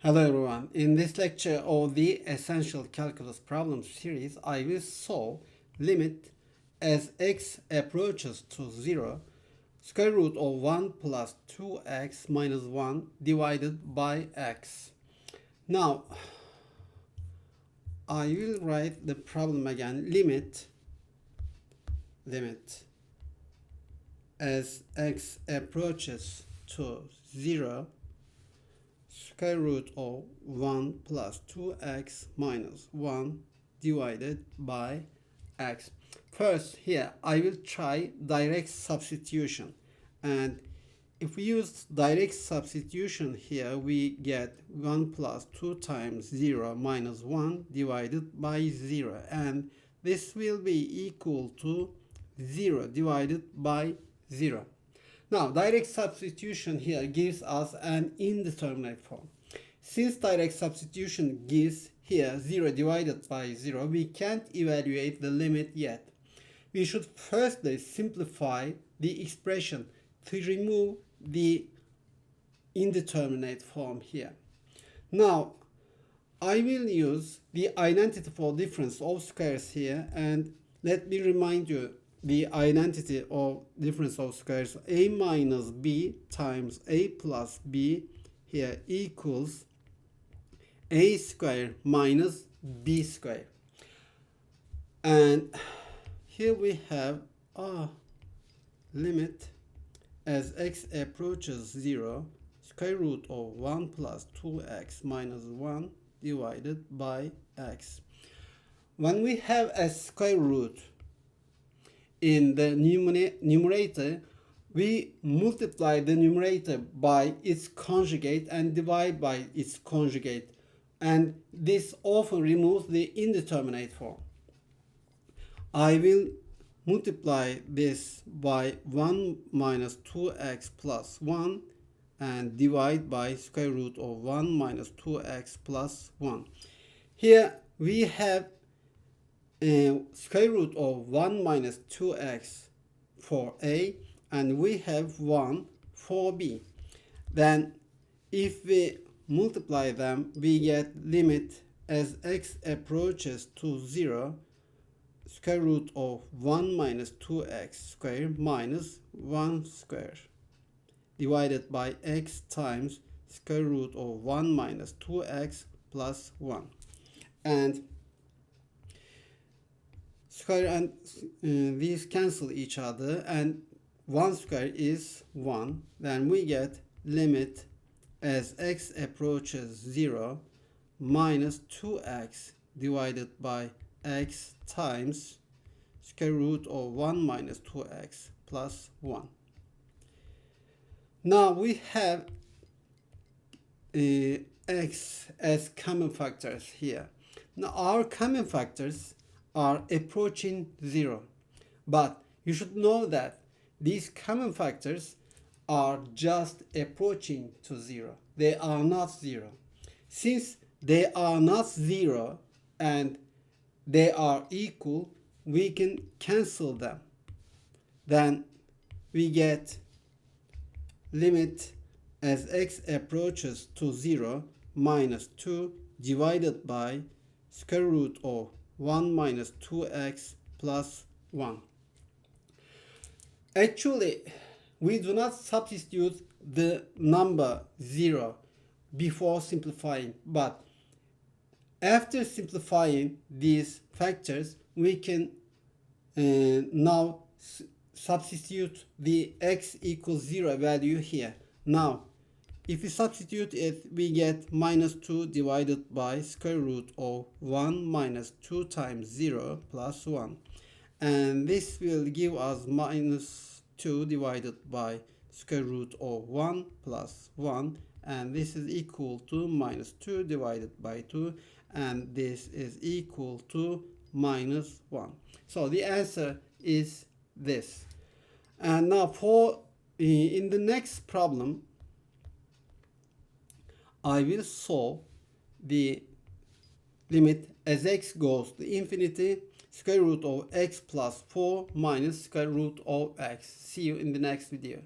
Hello everyone. In this lecture of the Essential Calculus Problem series, I will solve limit as x approaches to 0, square root of 1 plus 2x minus 1 divided by x. Now, I will write the problem again. Limit as x approaches to 0, square root of 1 plus 2x minus 1 divided by x. First, here I will try direct substitution, and if we use direct substitution here, we get 1 plus 2 times 0 minus 1 divided by 0, and this will be equal to 0 divided by 0. Now, direct substitution here gives us an indeterminate form. Since direct substitution gives here 0 divided by 0, we can't evaluate the limit yet. We should firstly simplify the expression to remove the indeterminate form here. Now, I will use the identity for difference of squares here, and let me remind you the identity of difference of squares. A minus b times a plus b here equals a square minus b square. And here we have a limit as x approaches 0, square root of 1 plus 2x minus 1 divided by x. When we have a square root in the numerator, we multiply the numerator by its conjugate and divide by its conjugate, and this often removes the indeterminate form. I will multiply this by 1 minus 2x plus 1 and divide by square root of 1 minus 2x plus 1. Here we have square root of 1 minus 2x for a, and we have 1 for b. Then if we multiply them, we get limit as x approaches to 0, square root of 1 minus 2x square minus 1 square divided by x times square root of 1 minus 2x plus 1. And square and these cancel each other, and 1 square is 1. Then we get limit as x approaches 0 minus 2x divided by x times square root of 1 minus 2x plus 1. Now we have x as common factors here. Now our common factors are approaching 0, but you should know that these common factors are just approaching to 0. They are not 0. Since they are not 0 and they are equal, we can cancel them. Then we get limit as x approaches to 0 minus 2 divided by square root of 1 minus 2x plus 1. Actually, we do not substitute the number 0 before simplifying, but after simplifying these factors, we can now substitute the x equals 0 value here. Now, if we substitute it, we get minus 2 divided by square root of 1 minus 2 times 0 plus 1. And this will give us minus 2 divided by square root of 1 plus 1. And this is equal to minus 2 divided by 2. And this is equal to minus 1. So the answer is this. And now for in the next problem, I will solve the limit as x goes to infinity, square root of x plus 4 minus square root of x. See you in the next video.